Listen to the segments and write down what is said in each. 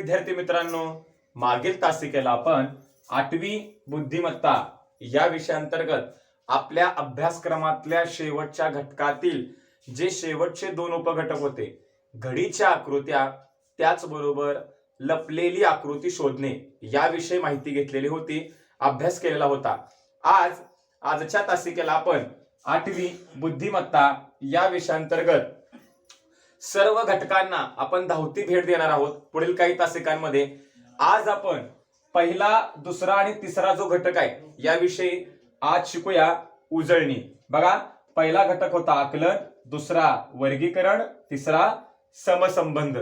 विद्यार्थी मित्रांनो, मागील तासिकेला आपण 8वी बुद्धिमत्ता या विषयांतर्गत आपल्या अभ्यासक्रमातल्या शेवटच्या घटकातील जे शेवटचे दोन उपघटक होते, घडीच्या आकृत्या त्याचबरोबर लपलेली आकृती शोधणे याविषयी माहिती घेतलेली होती, अभ्यास केलेला होता। आजच्या तासिकेला आपण 8वी बुद्धिमत्ता या विषयांतर्गत सर्व घटकांना आपण धावती भेट देणार आहोत पुढील काही तासिकांमध्ये। आज आपण पहिला, दुसरा आणि तिसरा जो घटक आहे याविषयी आज शिकूया। उजळणी बघा, पहिला घटक होता आकलन, दुसरा वर्गीकरण, तिसरा समसंबंध।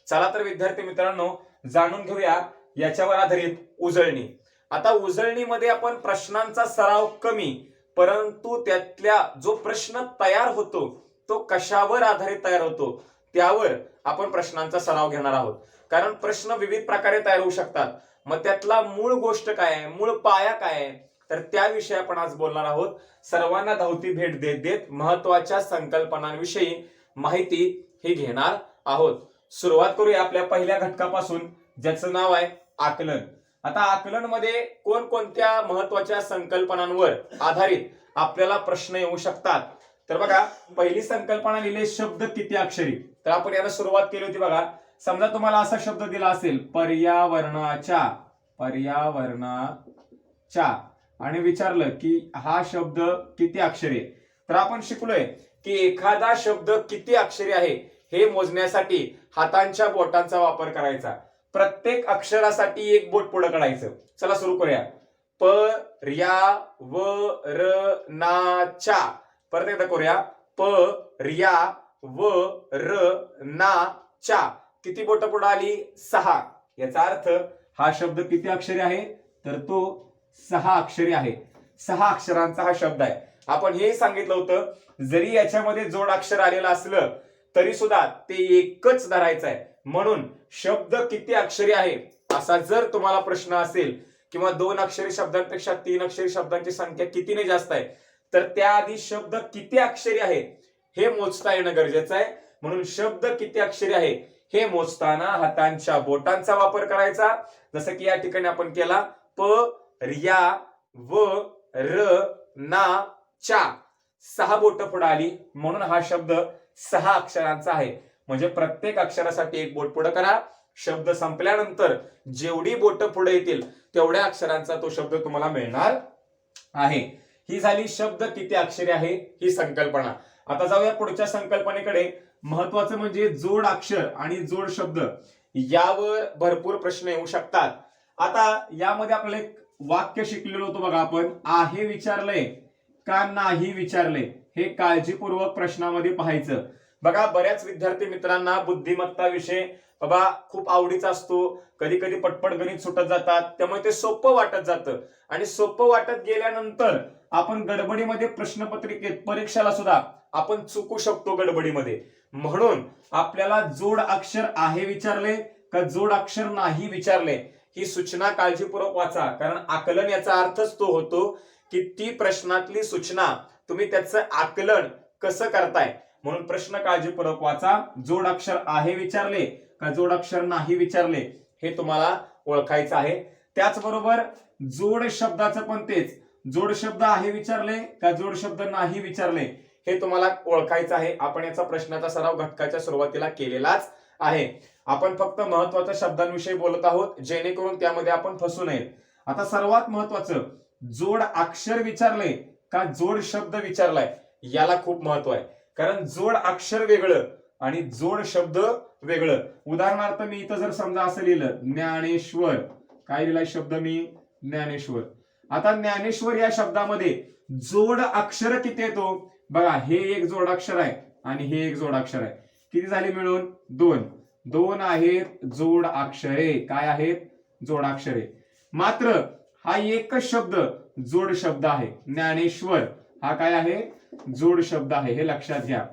चला तर विद्यार्थी मित्रांनो जाणून घेऊया याच्यावर आधारित उजळणी। आता उजळणीमध्ये आपण प्रश्नांचा सराव कमी, परंतु त्यातल्या जो प्रश्न तयार होतो तो कशावर आधारित तयार होतो त्यावर आपण प्रश्नांचा सराव घेणार आहोत। कारण प्रश्न विविध प्रकारे तयार होऊ शकतात, मग त्यातला मूळ गोष्ट काय आहे, मूळ पाया काय आहे, तर त्याविषयी आपण आज बोलणार आहोत। सर्वांना धावती भेट देत देत महत्वाच्या संकल्पनांविषयी माहिती ही घेणार आहोत। सुरुवात करूया आपल्या पहिल्या घटकापासून, ज्याचं नाव आहे आकलन। आता आकलन मध्ये कोणकोणत्या महत्वाच्या संकल्पनांवर आधारित आपल्याला प्रश्न येऊ शकतात, तर बघा पहिली संकल्पना लिहिली शब्द किती अक्षरी। तर आपण याला सुरुवात केली होती बघा। समजा तुम्हाला असा शब्द दिला असेल पर्यावरणाच्या आणि विचारलं की हा शब्द किती अक्षरी आहे, तर आपण शिकलोय की एखादा शब्द किती अक्षरी आहे हे मोजण्यासाठी हातांच्या बोटांचा वापर करायचा। प्रत्येक अक्षरासाठी एक बोट पुढे काढायचं। चला सुरू करूया। पर्यावरणाच्या, परत एकदा करूया। पर्यावरणाच्या किती बोट पुढे आली? 6। याचा अर्थ हा शब्द किती अक्षरी आहे, तर तो 6 अक्षरी आहे। 6 अक्षरांचा हा शब्द आहे। आपण हे सांगितलं होतं जरी याच्यामध्ये जोड अक्षर आलेलं असलं तरी सुद्धा ते एकच धरायचं आहे। म्हणून शब्द किती अक्षरी आहे असा जर तुम्हाला प्रश्न असेल किंवा 2 अक्षरी शब्दांपेक्षा 3 अक्षरी शब्दांची संख्या कितीने जास्त आहे, तर त्याआधी शब्द किती अक्षरी आहे हे मोजता येणं गरजेचं आहे। म्हणून शब्द किती अक्षरी आहे हे मोजताना हातांच्या बोटांचा वापर करायचा, जसं की या ठिकाणी आपण केला। पर्यावरणाच्या 6 बोट पुढे आली, म्हणून हा शब्द 6 अक्षरांचा आहे। म्हणजे प्रत्येक अक्षरासाठी एक बोट पुढे करा। शब्द संपल्यानंतर जेवढी बोट पुढे येतील तेवढ्या अक्षरांचा तो शब्द तुम्हाला मिळणार आहे। ही झाली शब्द किती अक्षरी आहे ही संकल्पना। आता जाऊया पुढच्या संकल्पनेकडे। महत्वाचं म्हणजे जोड अक्षर आणि जोड शब्द यावर भरपूर प्रश्न येऊ शकतात। आता यामध्ये आपल्याला एक वाक्य शिकलेलो होतो बघा आपण, आहे विचारलंय का नाही विचारले, हे काळजीपूर्वक प्रश्नामध्ये पाहायचं। बघा बऱ्याच विद्यार्थी मित्रांना बुद्धिमत्ता विषय बाबा खूप आवडीचा असतो, कधी कधी पटपट गणित सुटत जातात, त्यामुळे ते सोपं वाटत जातं आणि सोपं वाटत गेल्यानंतर आपण गडबडीमध्ये प्रश्नपत्रिकेत परीक्षेला सुद्धा आपण चुकू शकतो गडबडीमध्ये। म्हणून आपल्याला जोड अक्षर आहे विचारले का जोड अक्षर नाही विचारले ही सूचना काळजीपूर्वक वाचा। कारण आकलन याचा अर्थच तो होतो की ती प्रश्नातली सूचना तुम्ही त्याचं आकलन कसं करताय, म्हणून प्रश्न काळजीपूर्वक वाचा। जोड अक्षर आहे विचारले का जोड अक्षर नाही विचारले हे तुम्हाला ओळखायचं आहे। त्याचबरोबर जोड शब्दाचं पण तेच, जोड शब्द आहे विचारले का जोड शब्द नाही विचारले हे तुम्हाला ओळखायचं आहे। आपण याचा प्रश्नाचा सराव घटकाच्या सुरुवातीला केलेलाच आहे। आपण फक्त महत्वाच्या शब्दांविषयी बोलत आहोत जेणेकरून त्यामध्ये आपण फसू नये। आता सर्वात महत्वाचं, जोड अक्षर विचारले का जोड शब्द विचारलाय याला खूप महत्व आहे। कारण जोड अक्षर वेगळं आणि जोड शब्द वेगळं। उदाहरणार्थ मी इथं जर समजा असं लिहिलं ज्ञानेश्वर, काय लिहिलाय शब्द मी? ज्ञानेश्वर। आता ज्ञानेश्वर या शब्दामध्ये जोड अक्षर किती येतो बघा, हे एक जोड अक्षर आहे आणि हे एक जोड अक्षर आहे। किती झाली मिळून? 2 आहेत जोड अक्षरे। काय आहेत? जोड अक्षरे। मात्र हा एकच शब्द जोड शब्द आहे। ज्ञानेश्वर हा काय आहे? जोड शब्द आहे, हे लक्षात घ्या।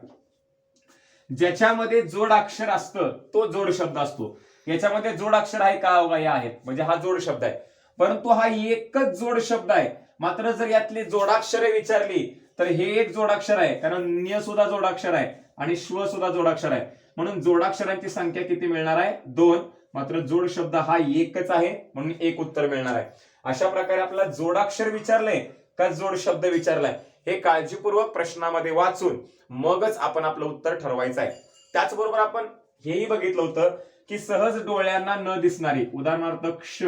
ज्याच्यामध्ये जोड अक्षर असतं तो जोड शब्द असतो। याच्यामध्ये जोड अक्षर आहे का? या आहेत, म्हणजे हा जोड शब्द आहे। परंतु हा एकच जोड शब्द आहे। मात्र जर यातली जोडाक्षरे विचारली तर हे एक जोडाक्षर आहे, कारण न्य सुद्धा जोडाक्षर आहे आणि श्व सुद्धा जोडाक्षर आहे। म्हणून जोडाक्षरांची संख्या किती मिळणार आहे 2. मात्र जोड शब्द हा एकच आहे म्हणून एक उत्तर मिळणार आहे. अशा प्रकारे आपल्याला जोडाक्षर विचारलंय का जोड शब्द विचारलाय हे काळजीपूर्वक प्रश्नामध्ये वाचून मगच आपण आपलं उत्तर ठरवायचं आहे. त्याचबरोबर आपण हेही बघितलं होतं की सहज डोळ्यांना न दिसणारी, उदाहरणार्थ क्ष,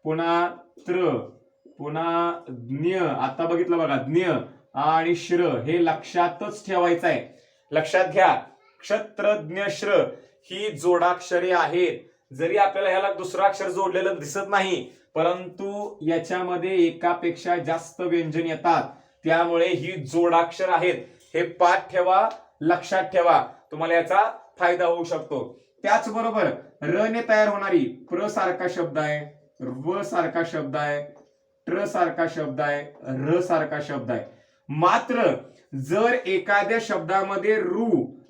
पुन्हा त्र, पुन्हा ज्ञ, आता बघितलं बघा ज्ञ आणि श्र, हे लक्षातच ठेवायचं आहे. लक्षात घ्या, क्षत्रज्ञ श्र ही जोडाक्षरे आहेत. जरी आपल्याला ह्याला दुसरं अक्षर जोडलेलं दिसत नाही, परंतु याच्यामध्ये एकापेक्षा जास्त व्यंजन येतात, त्यामुळे ही जोडाक्षर आहेत. हे पाठ ठेवा, लक्षात ठेवा, तुम्हाला याचा फायदा होऊ शकतो. त्याचबरोबर र ने तयार होणारी प्र सारखा शब्द आहे, व सारखा शब्द आहे, ट्र सारखा शब्द आहे, र सारखा शब्द आहे. मात्र जर एखाद्या शब्दामध्ये रु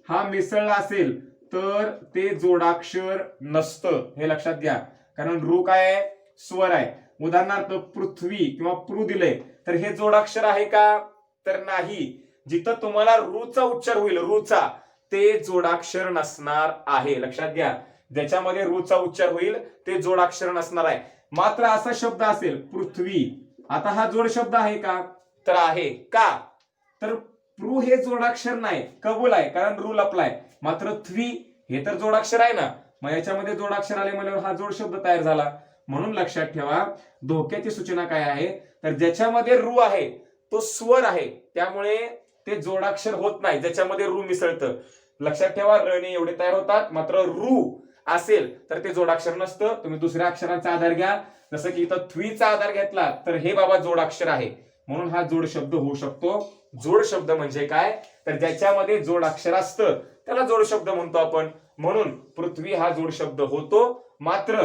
हा मिसळला असेल तर ते जोडाक्षर नसतं, हे लक्षात घ्या. कारण रु काय आहे, स्वर आहे. उदाहरणार्थ पृथ्वी किंवा पृ दिले तर हे जोडाक्षर आहे का, तर नाही. जिथं तुम्हाला रूचा उच्चार होईल, रूचा, ते जोडाक्षर नसणार आहे. लक्षात घ्या, ज्याच्यामध्ये रूचा उच्चार होईल ते जोडाक्षर नसणार आहे. मात्र असा शब्द असेल पृथ्वी, आता हा जोड शब्द आहे का, तर आहे. का, तर पृ हे जोडाक्षर नाही, कबूल आहे, कारण रू लपलाय. मात्र थ्वी हे तर जोडाक्षर आहे ना, मग याच्यामध्ये जोडाक्षर आले म्हणल्यावर हा जोड शब्द तयार झाला. म्हणून लक्षात ठेवा, धोक्याची सूचना काय आहे, तर ज्याच्यामध्ये रू आहे तो स्वर आहे, त्यामुळे ते जोडाक्षर होत नाही ज्याच्यामध्ये रू मिसळतं. लक्षात ठेवा, र ने एवढे तयार होतात, मात्र रू असेल तर ते जोडाक्षर नसतं. तुम्ही दुसऱ्या अक्षरांचा आधार घ्या, जसं की इथं थ्वीचा आधार घेतला तर हे बाबा जोडाक्षर आहे, म्हणून हा जोड शब्द होऊ शकतो. जोड शब्द म्हणजे काय, तर ज्याच्यामध्ये जोड अक्षर असतं त्याला जोड शब्द म्हणतो आपण. म्हणून पृथ्वी हा जोड शब्द होतो, मात्र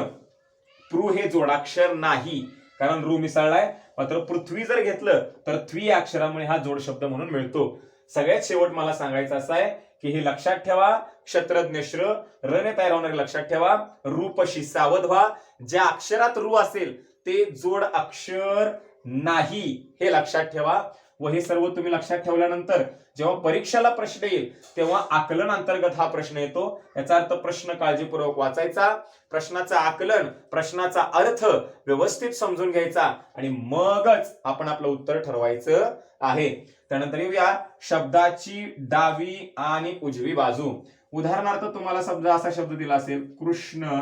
पृ हे जोडाक्षर नाही, कारण रू मिसळलाय. मात्र पृथ्वी जर घेतलं तर थ्वी या अक्षरामुळे हा जोड शब्द म्हणून मिळतो. सगळ्यात शेवट मला सांगायचं असं आहे की हे लक्षात ठेवा, क्षत्रज्ञ श्र, र ने तयार होणारे लक्षात ठेवा, रूपशी सावध व्हा. ज्या अक्षरात रू असेल ते जोड अक्षर नाही, हे लक्षात ठेवा. व हे सर्व तुम्ही लक्षात ठेवल्यानंतर जेव्हा परीक्षेला प्रश्न येईल तेव्हा आकलन अंतर्गत हा प्रश्न येतो. याचा अर्थ प्रश्न काळजीपूर्वक वाचायचा, प्रश्नाचा आकलन, प्रश्नाचा अर्थ व्यवस्थित समजून घ्यायचा आणि मगच आपण आपलं उत्तर ठरवायचं आहे. त्यानंतर येऊया शब्दाची डावी आणि उजवी बाजू. उदाहरणार्थ तुम्हाला समजा असा शब्द दिला असेल, कृष्ण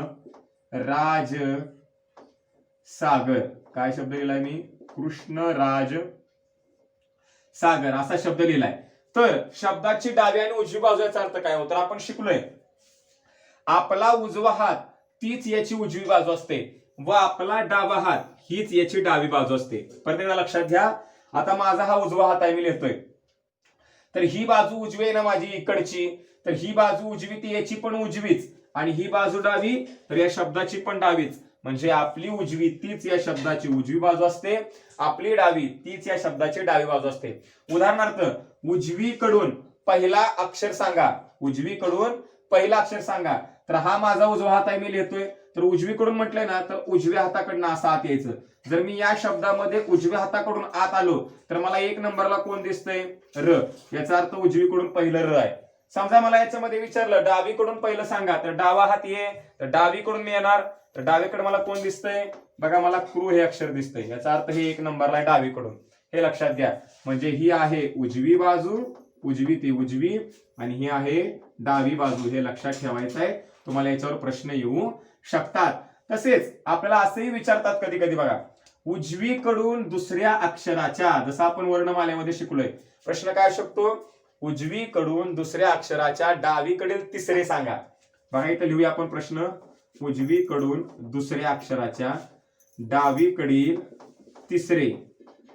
राज सागर. काय शब्द लिहिलाय मी, कृष्ण राज सागर असा शब्द लिहिलाय. तर शब्दाची डावी आणि उजवी बाजू याचा अर्थ काय होता आपण शिकलोय. आपला उजवा हात तीच याची उजवी बाजू असते व आपला डावा हात हीच याची डावी बाजू असते. परत एकदा लक्षात घ्या, आता माझा हा उजवा हात आहे, मी लिहितोय, तर ही बाजू उजवी आहे ना माझी इकडची, तर ही बाजू उजवी ती याची पण उजवीच, आणि ही बाजू डावी तर या शब्दाची पण डावीच. म्हणजे आपली उजवी तीच या शब्दाची उजवी बाजू असते, आपली डावी तीच या शब्दाची डावी बाजू असते. उदाहरणार्थ उजवीकडून पहिला अक्षर सांगा, उजवीकडून पहिला अक्षर सांगा, तर हा माझा उजवा हात आहे, मी लिहितोय, तर उजवीकडून म्हटलंय ना तर उजव्या हाताकडनं असं आत यायचं. जर मी या शब्दामध्ये उजव्या हाताकडून आत आलो तर मला एक नंबरला कोण दिसतंय, र. याचा अर्थ उजवीकडून पहिलं र आहे. समजा मला याच्यामध्ये विचारलं डावीकडून पहिलं सांगा, तर डावा हात ये, तर डावीकडून मी येणार, तर डावीकडे मला कोण दिसतंय, बघा मला क्रू हे अक्षर दिसतंय, याचा अर्थ हे एक नंबरला आहे डावीकडून, हे लक्षात घ्या. म्हणजे ही आहे उजवी बाजू, उजवी ती उजवी, आणि ही आहे डावी बाजू, हे लक्षात ठेवायचं आहे. तुम्हाला याच्यावर प्रश्न येऊ शकतात. तसेच आपल्याला असंही विचारतात कधी कधी बघा, उजवीकडून दुसऱ्या अक्षराच्या, जसं आपण वर्णमालेमध्ये शिकलोय, प्रश्न काय शकतो, उजवीकडून दुसऱ्या अक्षराच्या डावीकडील तिसरे सांगा. बघा इथं लिहूया आपण प्रश्न, उजवीकडून दुसऱ्या अक्षराच्या डावीकडील तिसरे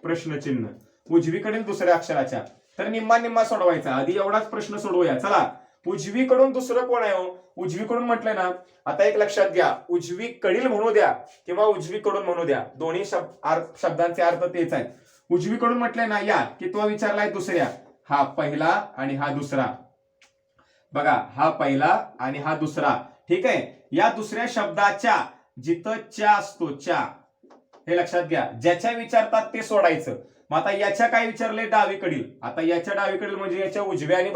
प्रश्नचिन्ह, उजवीकडील दुसऱ्या अक्षराच्या. तर निम्मा निम्मा सोडवायचा, आधी एवढाच प्रश्न सोडवूया. चला, उजवीकडून दुसरं कोण आहे हो, उजवीकडून म्हटलंय ना. आता एक लक्षात घ्या, उजवीकडील म्हणू द्या किंवा उजवीकडून म्हणू द्या, दोन्ही शब्दांचे अर्थ तेच आहेत. उजवीकडून म्हटलंय ना, या की तो विचारलाय दुसऱ्या, हा पहिला आणि हा दुसरा. बघा, हा पहिला आणि हा दुसरा, ठीक आहे. या दुसऱ्या शब्दाच्या जिथं च्या असतो, च्या, हे लक्षात घ्या. ज्याच्या विचारतात ते सोडायचं. मग आता याच्या काय विचारले, डावीकडील. आता याच्या डावीकडील म्हणजे याच्या उजव्या आणि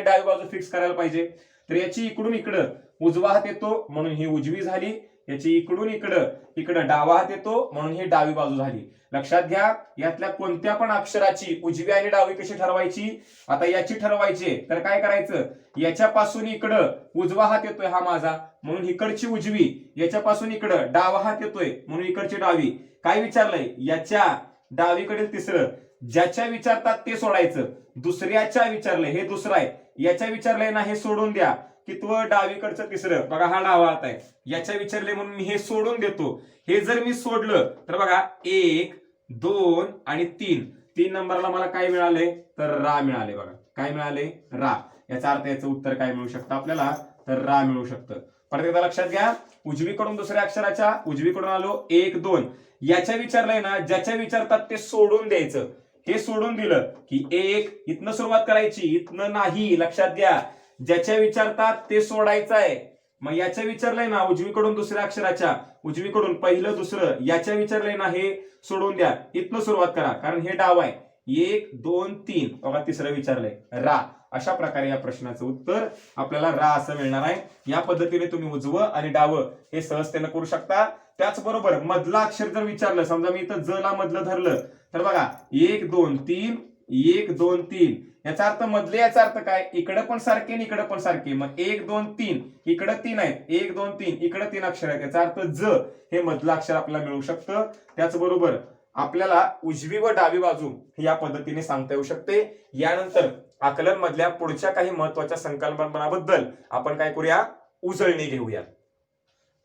डावी बाजू फिक्स करायला पाहिजे. तर याची इकडून इकडं उजवा हात येतो म्हणून ही उजवी झाली, याची इकडून इकडं डावा हात येतो म्हणून ही डावी बाजू झाली. लक्षात घ्या, यातल्या कोणत्या पण अक्षराची उजवी आणि डावी कशी ठरवायची? आता याची ठरवायची तर काय करायचं, याच्यापासून इकडं उजवा हात येतोय हा माझा म्हणून इकडची उजवी, याच्यापासून इकडं डावा हात येतोय म्हणून इकडची डावी. काय विचारलंय? याच्या डावीकडील तिसरं, ज्याच्या विचारतात ते सोडायचं. दुसऱ्याच्या विचारलंय, हे दुसरं आहे. याच्या विचारलंय ना, हे सोडून द्या. कितवं? डावीकडचं तिसरं. बघा हा डावा हात आहे, याच्या विचारले म्हणून मी हे सोडून देतो. हे जर मी सोडलं तर बघा 1 2 आणि 3 नंबरला मला काय मिळालंय? तर रा मिळाले. बघा काय मिळाले? रा. याचा अर्थ याचं उत्तर काय मिळू शकतं आपल्याला? तर रा मिळू शकतं. परत एकदा लक्षात घ्या, उजवीकडून दुसऱ्या अक्षराच्या उजवीकडून आलो 1 2, याच्या विचारलंय ना, ज्याच्या विचारतात ते सोडून द्यायचं. हे सोडून दिलं की 1 इथनं सुरुवात करायची, इथनं नाही. लक्षात घ्या, ज्याच्या विचारतात ते सोडायचं आहे. मग याच्या विचारलंय ना, उजवीकडून दुसऱ्या अक्षराच्या उजवीकडून पहिलं दुसरं, याच्या विचारलंय ना, हे सोडून द्या, इथनं सुरुवात करा कारण हे डाव आहे. 1 2 3 बघा तिसरं विचारलंय रा. अशा प्रकारे या प्रश्नाचं उत्तर आपल्याला रा असं मिळणार आहे. या पद्धतीने तुम्ही उजवं आणि डावं हे सहजतेने करू शकता. त्याचबरोबर मधलं अक्षर जर विचारलं, समजा मी इथं ज ला मधलं धरलं तर बघा 1 2 3 1 2 3, याचा अर्थ मधले, याचा अर्थ काय? इकडं पण सारखे आणि इकडं पण सारखे. मग 1 2 3 इकडं 3 आहेत, 1 2 3 इकडं 3 अक्षर आहेत. याचा अर्थ ज हे मधलं अक्षर आपल्याला मिळू शकतं. त्याचबरोबर आपल्याला उजवी व डावी बाजू या पद्धतीने सांगता येऊ शकते. यानंतर आकलन मधल्या पुढच्या काही महत्वाच्या संकल्पनांबद्दल आपण काय करूया? उजळणी घेऊया.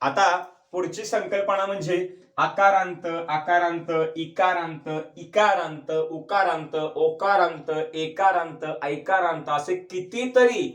आता पुढची संकल्पना म्हणजे आकारांत, आकारांत, इकारांत, इकारांत, उकारांत, ओकारांत, एकारांत, ऐकारांत असे कितीतरी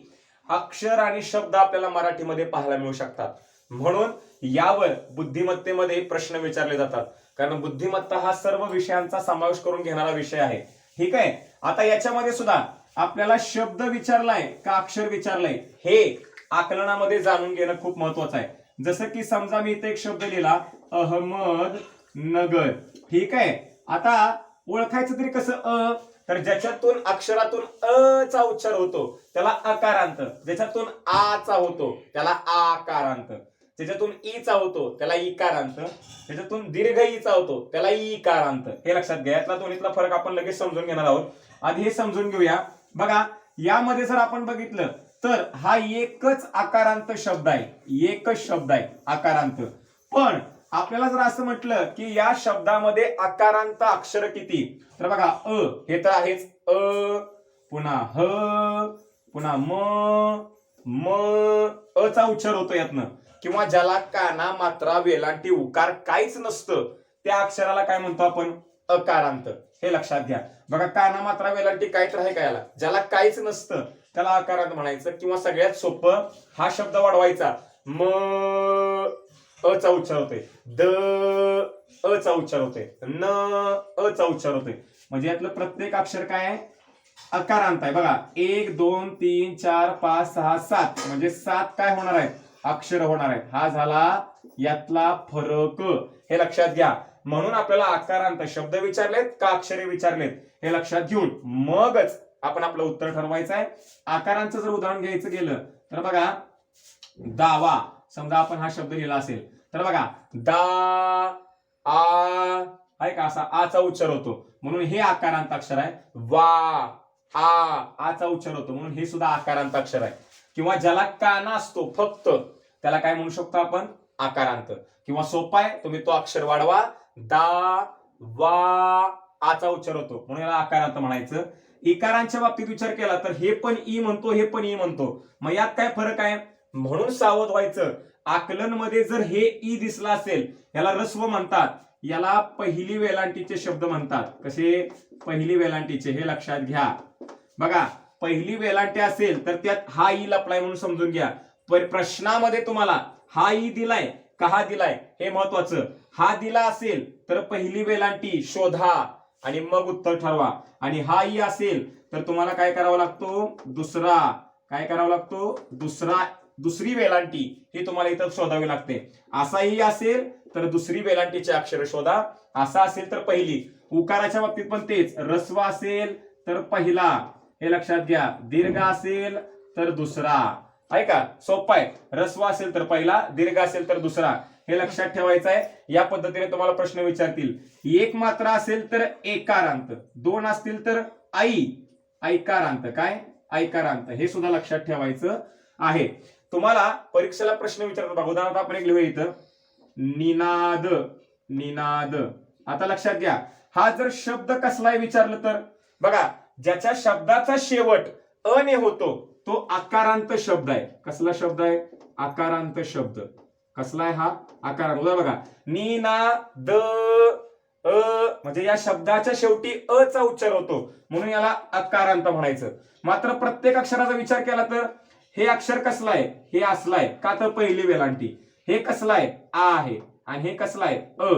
अक्षर आणि शब्द आपल्याला मराठीमध्ये पाहायला मिळू शकतात. म्हणून यावर बुद्धिमत्तेमध्ये प्रश्न विचारले जातात, कारण बुद्धिमत्ता हा सर्व विषयांचा समावेश करून घेणारा विषय आहे. ठीक आहे. आता याच्यामध्ये सुद्धा आपल्याला शब्द विचारलाय का अक्षर विचारलंय हे आकलनामध्ये जाणून घेणं खूप महत्वाचं आहे. जसं की समजा मी इथे एक शब्द लिहिला अहमदनगर. ठीक आहे. आता ओळखायचं तरी कसं? तर ज्याच्यातून अक्षरातून अ चा उच्चार होतो त्याला अकारांत, ज्याच्यातून आ चा होतो त्याला आकारांत, ज्याच्यातून ई चा होतो त्याला इकारांत, ज्याच्यातून दीर्घ ई चा होतो त्याला इकारांत. हे लक्षात घ्या. यातला दोन्हीतला फरक आपण लगेच समजून घेणार आहोत. आधी हे समजून घेऊया. बघा यामध्ये जर आपण बघितलं तर हा एकच आकारांत शब्द आहे, एकच शब्द आहे आकारांत. पण आपल्याला जर असं म्हटलं की या शब्दामध्ये आकारांत अक्षर किती, तर बघा हे तर आहेच, पुन्हा ह, पुन्हा म चा उच्चार होतो यातनं. किंवा ज्याला काना मात्रा वेलांटी उकार काहीच नसतं त्या अक्षराला काय म्हणतो आपण? अकारांत. हे लक्षात घ्या. बघा काना मात्रा वेलांटी काहीच आहे का याला? ज्याला काहीच नसतं त्याला अकारांत म्हणायचं. किंवा सगळ्यात सोपं, हा शब्द वाढवायचा, म चा उच्चार होतोय, द चा उच्चार होतोय, न चा उच्चार होतोय. म्हणजे यातलं प्रत्येक अक्षर काय आहे? अकारांत आहे. बघा 1 2 3 4 5 6 7 म्हणजे 7 काय होणार आहेत? अक्षर होणार आहेत. हा झाला यातला फरक. हे लक्षात घ्या. म्हणून आपल्याला आकारांत शब्द विचारलेत का अक्षरे विचारलेत हे लक्षात घेऊन मगच आपण आपलं उत्तर ठरवायचं आहे. आकारांचं जर उदाहरण घ्यायचं गेलं तर बघा दावा, समजा आपण हा शब्द लिहिला असेल तर बघा दा आ आहे का, असा आ चा उच्चार होतो म्हणून हे आकारांत अक्षर आहे. वा आ चा उच्चार होतो म्हणून हे सुद्धा आकारांत अक्षर आहे. किंवा ज्याला काना असतो फक्त त्याला काय म्हणू शकतो आपण? आकारांत. किंवा सोपा आहे, तुम्ही तो अक्षर वाढवा, दा वा आचा उच्चार होतो म्हणून याला आकारांत म्हणायचं. इकारांच्या बाबतीत विचार केला तर हे पण ई म्हणतो, हे पण ई म्हणतो. मग यात काय फरक आहे? म्हणून सावध व्हायचं. आकलन मध्ये जर हे ई दिसला असेल याला ऱ्हस्व म्हणतात, याला पहिली वेलांटीचे शब्द म्हणतात. कसे? पहिली वेलांटीचे. हे लक्षात घ्या. बघा पहिली वेलांटी असेल तर त्यात हा ई लपलाय म्हणून समजून घ्या. प्रश्नामध्ये तुम्हाला हा ई दिलाय का हा दिलाय हे महत्वाचं. हा दिला असेल तर पहिली वेलांटी शोधा आणि मग उत्तर ठरवा. आणि हा ई असेल तर तुम्हाला काय करावं लागतो? दुसरा. काय करावं लागतो? दुसरी वेलांटी ही तुम्हाला इथं शोधावी लागते. असाही असेल तर दुसरी वेलांटीचे अक्षर शोधा, असा असेल तर पहिली. उकाराच्या बाबतीत पण तेच. ऱ्हस्व असेल तर पहिला, हे लक्षात घ्या. दीर्घ असेल तर दुसरा. आहे का? सोपा आहे. ऱ्हस्व असेल तर पहिला, दीर्घ असेल तर दुसरा, हे लक्षात ठेवायचं आहे. या पद्धतीने तुम्हाला प्रश्न विचारतील. एक मात्रा असेल तर एकारांत, दोन असतील तर ऐकारांत. काय? ऐकारांत. हे सुद्धा लक्षात ठेवायचं आहे. तुम्हाला परीक्षेला प्रश्न विचारतात बघा. उदाहरणार्थ आपण एक लिहूया इथं, निनाद. निनाद. आता लक्षात घ्या, हा जर शब्द कसलाय विचारलं तर बघा, ज्याच्या शब्दाचा शेवट अ ने होतो तो आकारांत शब्द आहे. कसला शब्द आहे? आकारांत शब्द. कसला आहे हा? आकारांत. उदाहरण बघा, निनाद म्हणजे या शब्दाच्या शेवटी अ चा उच्चार होतो म्हणून याला आकारांत म्हणायचं. मात्र प्रत्येक अक्षराचा विचार केला तर हे अक्षर कसलं आहे? हे असलं आहे. का? तर पहिली वेलांटी. हे कसलं आहे? आ आहे. आणि हे कसलं आहे? अ.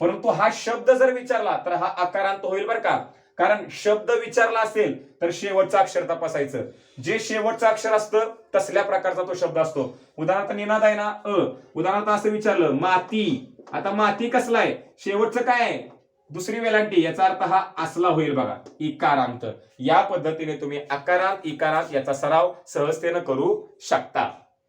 परंतु हा शब्द जर विचारला तर हा आकारांत होईल बरं का. कारण शब्द विचारला असेल तर शेवटचं अक्षर तपासायचं. जे शेवटचं अक्षर असतं तसल्या प्रकारचा तो शब्द असतो. उदाहरणार्थ निनाद आहे ना, अ. उदाहरणार्थ असं विचारलं, माती. आता माती कसला आहे? शेवटचं काय आहे? दुसरी वेलांटी. याचा अर्थ हा असला होईल बघा, इकारांत. या पद्धतीने तुम्ही आकारांत, इकारांत याचा सराव सहजतेनं करू शकता.